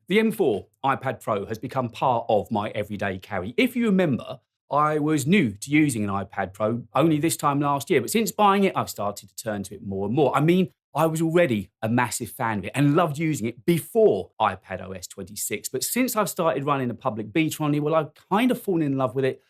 The M4 iPad Pro has become part of my everyday carry. If you remember, I was new to using an iPad Pro only this time last year, but since buying it, I've started to turn to it more and more. I mean, I was already a massive fan of it and loved using it before iPadOS 26, but since I've started running a public beta on it, well, I've kind of fallen in love with it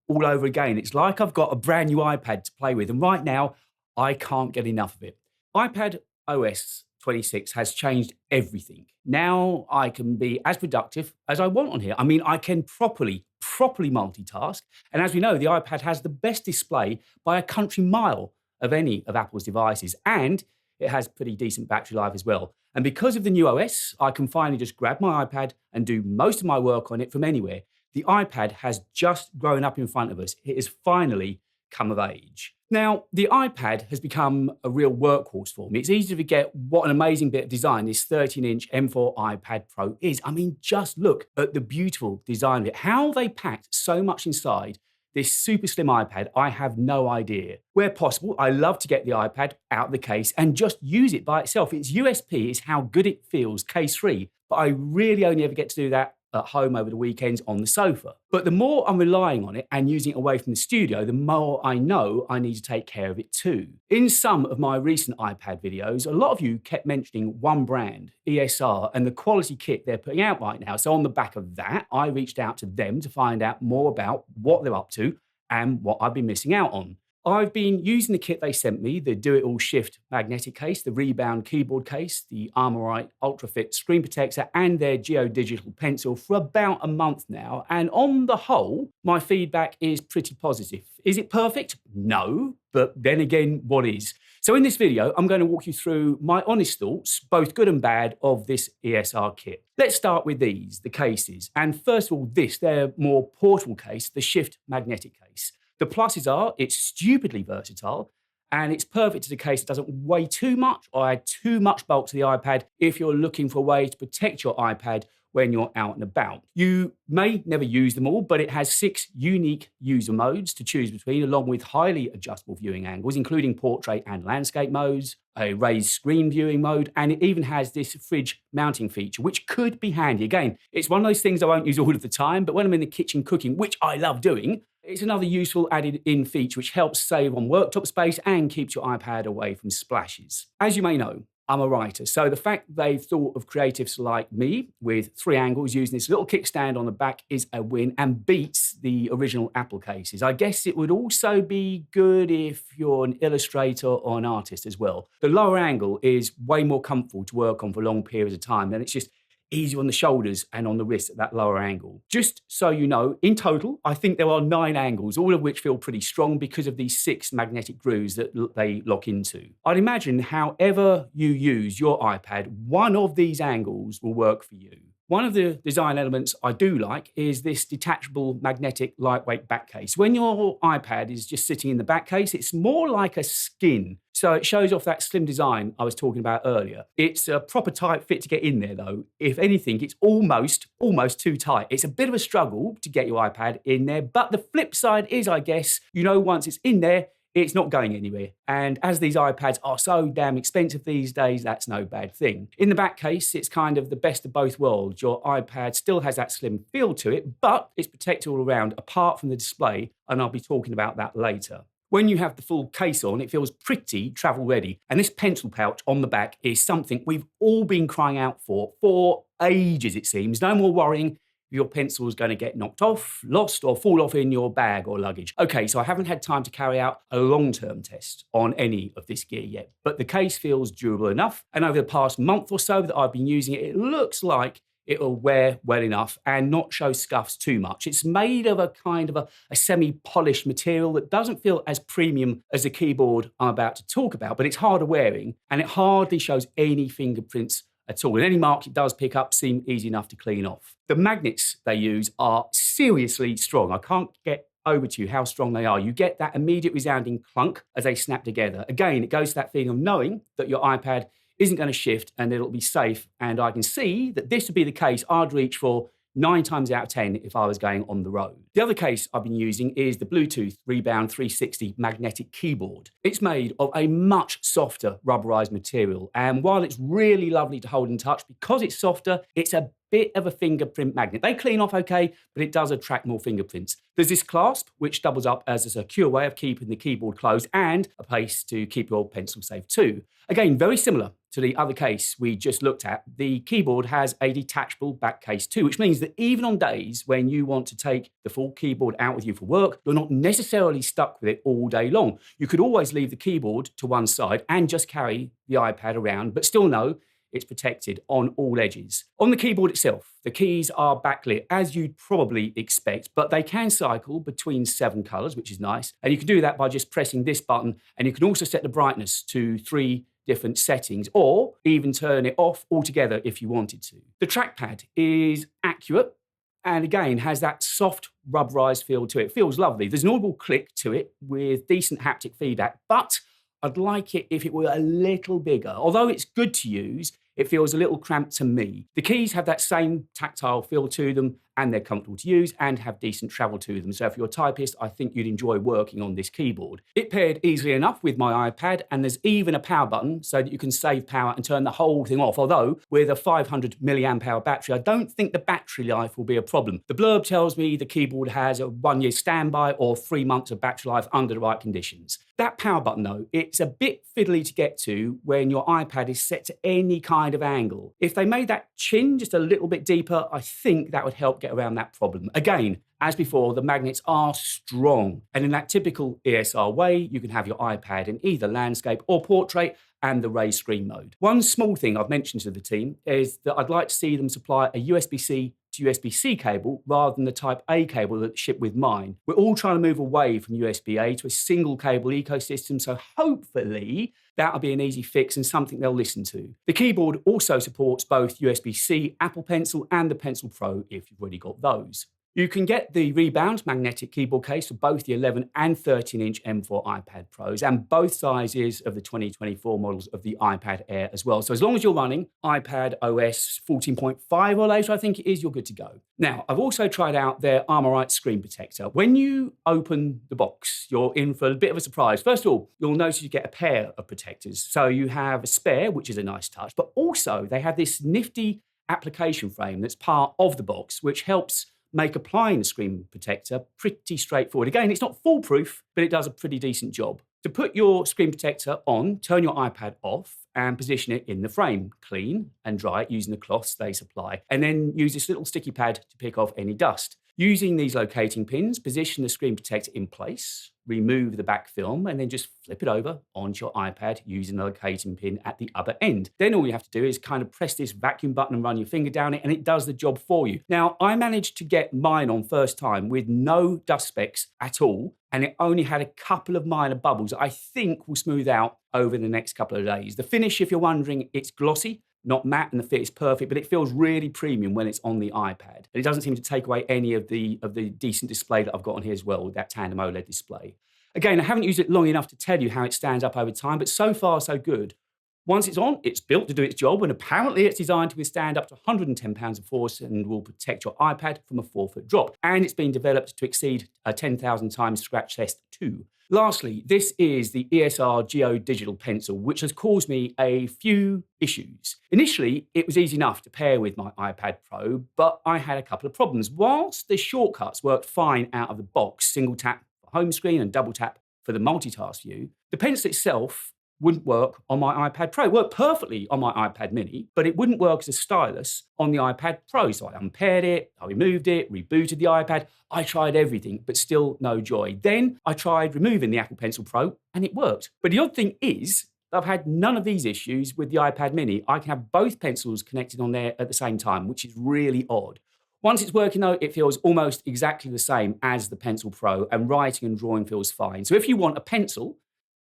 all over again. It's like I've got a brand new iPad to play with, and right now, I can't get enough of it. iPadOS 26 has changed everything. Now I can be as productive as I want on here. I mean, I can properly multitask. And as we know, the iPad has the best display by a country mile of any of Apple's devices. And it has pretty decent battery life as well. And because of the new OS, I can finally just grab my iPad and do most of my work on it from anywhere. The iPad has just grown up in front of us. It has finally come of age. Now, the iPad has become a real workhorse for me. It's easy to forget what an amazing bit of design this 13-inch M4 iPad Pro is. I mean, just look at the beautiful design of it. How they packed so much inside this super slim iPad, I have no idea. Where possible, I love to get the iPad out of the case and just use it by itself. Its USP is how good it feels case-free, but I really only ever get to do that at home over the weekends on the sofa. But the more I'm relying on it and using it away from the studio, the more I know I need to take care of it too. In some of my recent iPad videos, a lot of you kept mentioning one brand, ESR, and the quality kit they're putting out right now. So on the back of that, I reached out to them to find out more about what they're up to and what I've been missing out on. I've been using the kit they sent me, the Do-It-All Shift magnetic case, the Rebound keyboard case, the Armorite UltraFit Screen Protector, and their Geo Digital Pencil for about a month now. And on the whole, my feedback is pretty positive. Is it perfect? No, but then again, what is? So in this video, I'm going to walk you through my honest thoughts, both good and bad, of this ESR kit. Let's start with these, the cases. And first of all, their more portable case, the Shift magnetic case. The pluses are it's stupidly versatile and it's perfect as a case that doesn't weigh too much or add too much bulk to the iPad if you're looking for a way to protect your iPad when you're out and about. You may never use them all, but it has 6 unique user modes to choose between, along with highly adjustable viewing angles, including portrait and landscape modes, a raised screen viewing mode, and it even has this fridge mounting feature, which could be handy. Again, it's one of those things I won't use all of the time, but when I'm in the kitchen cooking, which I love doing, it's another useful added-in feature which helps save on worktop space and keeps your iPad away from splashes. As you may know, I'm a writer, so the fact they've thought of creatives like me with 3 angles using this little kickstand on the back is a win and beats the original Apple cases. I guess it would also be good if you're an illustrator or an artist as well. The lower angle is way more comfortable to work on for long periods of time, and it's just easier on the shoulders and on the wrists at that lower angle. Just so you know, in total, I think there are 9 angles, all of which feel pretty strong because of these 6 magnetic grooves that they lock into. I'd imagine however you use your iPad, one of these angles will work for you. One of the design elements I do like is this detachable magnetic lightweight back case. When your iPad is just sitting in the back case, it's more like a skin. So it shows off that slim design I was talking about earlier. It's a proper tight fit to get in there though. If anything, it's almost too tight. It's a bit of a struggle to get your iPad in there, but the flip side is, I guess, once it's in there, it's not going anywhere. And as these iPads are so damn expensive these days, that's no bad thing. In the back case, it's kind of the best of both worlds. Your iPad still has that slim feel to it, but it's protected all around apart from the display, and I'll be talking about that later. When you have the full case on, it feels pretty travel ready. And this pencil pouch on the back is something we've all been crying out for ages, it seems. No more worrying your pencil is going to get knocked off, lost, or fall off in your bag or luggage. Okay, so I haven't had time to carry out a long-term test on any of this gear yet, but the case feels durable enough. And over the past month or so that I've been using it, it looks like it'll wear well enough and not show scuffs too much. It's made of a kind of a semi-polished material that doesn't feel as premium as the keyboard I'm about to talk about, but it's harder wearing and it hardly shows any fingerprints at all. And any mark it does pick up seem easy enough to clean off. The magnets they use are seriously strong. I can't get over to you how strong they are. You get that immediate resounding clunk as they snap together. Again, it goes to that feeling of knowing that your iPad isn't going to shift and it'll be safe. And I can see that this would be the case I'd reach for 9 times out of 10 if I was going on the road. The other case I've been using is the Bluetooth Rebound 360 magnetic keyboard. It's made of a much softer rubberized material, and while it's really lovely to hold and touch, because it's softer, it's a bit of a fingerprint magnet. They clean off okay, but it does attract more fingerprints. There's this clasp, which doubles up as a secure way of keeping the keyboard closed and a place to keep your pencil safe too. Again, very similar to the other case we just looked at. The keyboard has a detachable back case too, which means that even on days when you want to take the full keyboard out with you for work, you're not necessarily stuck with it all day long. You could always leave the keyboard to one side and just carry the iPad around, but still know it's protected on all edges. On the keyboard itself, the keys are backlit, as you'd probably expect, but they can cycle between 7 colors, which is nice. And you can do that by just pressing this button. And you can also set the brightness to 3 different settings, or even turn it off altogether if you wanted to. The trackpad is accurate, and again, has that soft rubberized feel to it. It feels lovely. There's an audible click to it with decent haptic feedback, but I'd like it if it were a little bigger. Although it's good to use, it feels a little cramped to me. The keys have that same tactile feel to them, and they're comfortable to use and have decent travel to them. So if you're a typist, I think you'd enjoy working on this keyboard. It paired easily enough with my iPad, and there's even a power button so that you can save power and turn the whole thing off. Although with a 500 milliamp hour battery, I don't think the battery life will be a problem. The blurb tells me the keyboard has a 1-year standby or 3 months of battery life under the right conditions. That power button though, it's a bit fiddly to get to when your iPad is set to any kind of angle. If they made that chin just a little bit deeper, I think that would help get around that problem. Again, as before, the magnets are strong. And in that typical ESR way, you can have your iPad in either landscape or portrait and the raised screen mode. One small thing I've mentioned to the team is that I'd like to see them supply a USB-C to USB-C cable rather than the Type A cable that shipped with mine. We're all trying to move away from USB-A to a single cable ecosystem, so hopefully that'll be an easy fix and something they'll listen to. The keyboard also supports both USB-C, Apple Pencil and the Pencil Pro if you've already got those. You can get the Rebound magnetic keyboard case for both the 11 and 13-inch M4 iPad Pros and both sizes of the 2024 models of the iPad Air as well. So as long as you're running iPad OS 14.5 or later, I think it is, you're good to go. Now, I've also tried out their Armorite Screen Protector. When you open the box, you're in for a bit of a surprise. First of all, you'll notice you get a pair of protectors. So you have a spare, which is a nice touch, but also they have this nifty application frame that's part of the box, which helps make applying the screen protector pretty straightforward. Again, it's not foolproof, but it does a pretty decent job. To put your screen protector on, turn your iPad off and position it in the frame. Clean and dry it using the cloths they supply, and then use this little sticky pad to pick off any dust. Using these locating pins, position the screen protector in place, remove the back film, and then just flip it over onto your iPad using the locating pin at the other end. Then all you have to do is kind of press this vacuum button and run your finger down it, and it does the job for you. Now, I managed to get mine on first time with no dust specks at all, and it only had a couple of minor bubbles I think will smooth out over the next couple of days. The finish, if you're wondering, it's glossy, not matte, and the fit is perfect, but it feels really premium when it's on the iPad. And it doesn't seem to take away any of the decent display that I've got on here as well with that tandem OLED display. Again, I haven't used it long enough to tell you how it stands up over time, but so far so good. Once it's on, it's built to do its job, and apparently it's designed to withstand up to 110 pounds of force and will protect your iPad from a 4-foot drop. And it's been developed to exceed a 10,000 times scratch test too. Lastly, this is the ESR Geo Digital Pencil, which has caused me a few issues. Initially, it was easy enough to pair with my iPad Pro, but I had a couple of problems. Whilst the shortcuts worked fine out of the box, single tap for home screen and double tap for the multitask view, the pencil itself wouldn't work on my iPad Pro. It worked perfectly on my iPad mini, but it wouldn't work as a stylus on the iPad Pro. So I unpaired it, I removed it, rebooted the iPad. I tried everything, but still no joy. Then I tried removing the Apple Pencil Pro, and it worked. But the odd thing is, I've had none of these issues with the iPad mini. I can have both pencils connected on there at the same time, which is really odd. Once it's working though, it feels almost exactly the same as the Pencil Pro, and writing and drawing feels fine. So if you want a pencil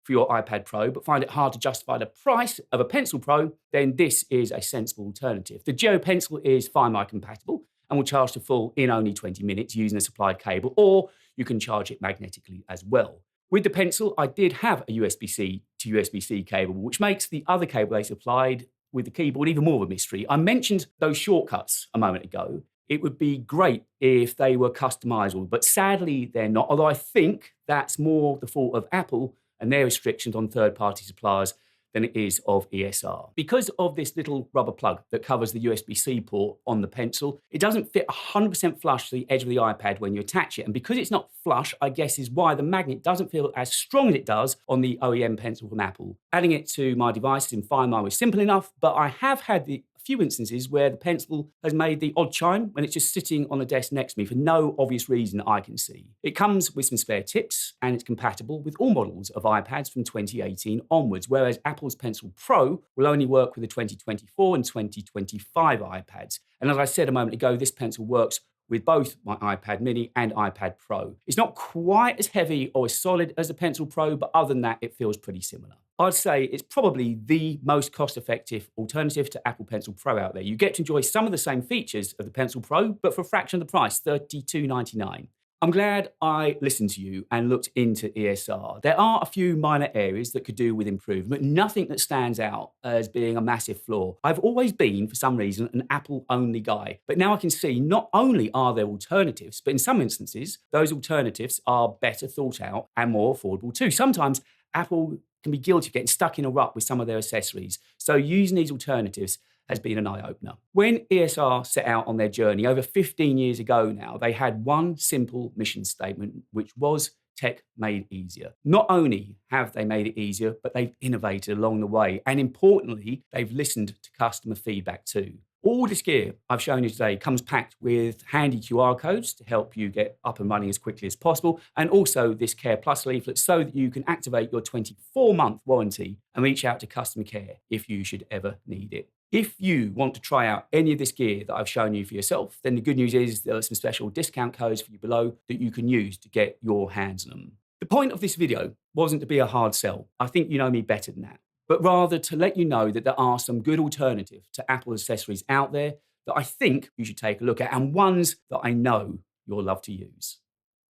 for your iPad Pro, but find it hard to justify the price of a Pencil Pro, then this is a sensible alternative. The Geo Pencil is FireEye compatible and will charge to full in only 20 minutes using a supplied cable, or you can charge it magnetically as well. With the Pencil, I did have a USB-C to USB-C cable, which makes the other cable they supplied with the keyboard even more of a mystery. I mentioned those shortcuts a moment ago. It would be great if they were customizable, but sadly they're not, although I think that's more the fault of Apple and their restrictions on third-party suppliers than it is of ESR. Because of this little rubber plug that covers the USB-C port on the pencil, it doesn't fit 100% flush to the edge of the iPad when you attach it. And because it's not flush, I guess is why the magnet doesn't feel as strong as it does on the OEM pencil from Apple. Adding it to my devices in Find My was simple enough, but I have had a few instances where the pencil has made the odd chime when it's just sitting on the desk next to me for no obvious reason that I can see. It comes with some spare tips and it's compatible with all models of iPads from 2018 onwards, whereas Apple's Pencil Pro will only work with the 2024 and 2025 iPads. And as I said a moment ago, this pencil works with both my iPad mini and iPad Pro. It's not quite as heavy or as solid as the Pencil Pro, but other than that, it feels pretty similar. I'd say it's probably the most cost-effective alternative to Apple Pencil Pro out there. You get to enjoy some of the same features of the Pencil Pro, but for a fraction of the price, $32.99. I'm glad I listened to you and looked into ESR. There are a few minor areas that could do with improvement, nothing that stands out as being a massive flaw. I've always been, for some reason, an Apple-only guy, but now I can see not only are there alternatives, but in some instances, those alternatives are better thought out and more affordable too. Sometimes Apple can be guilty of getting stuck in a rut with some of their accessories, so using these alternatives has been an eye-opener. When ESR set out on their journey over 15 years ago now, they had one simple mission statement, which was tech made easier. Not only have they made it easier, but they've innovated along the way. And importantly, they've listened to customer feedback too. All this gear I've shown you today comes packed with handy QR codes to help you get up and running as quickly as possible, and also this Care Plus leaflet so that you can activate your 24-month warranty and reach out to customer care if you should ever need it. If you want to try out any of this gear that I've shown you for yourself, then the good news is there are some special discount codes for you below that you can use to get your hands on them. The point of this video wasn't to be a hard sell. I think you know me better than that, but rather to let you know that there are some good alternatives to Apple accessories out there that I think you should take a look at, and ones that I know you'll love to use.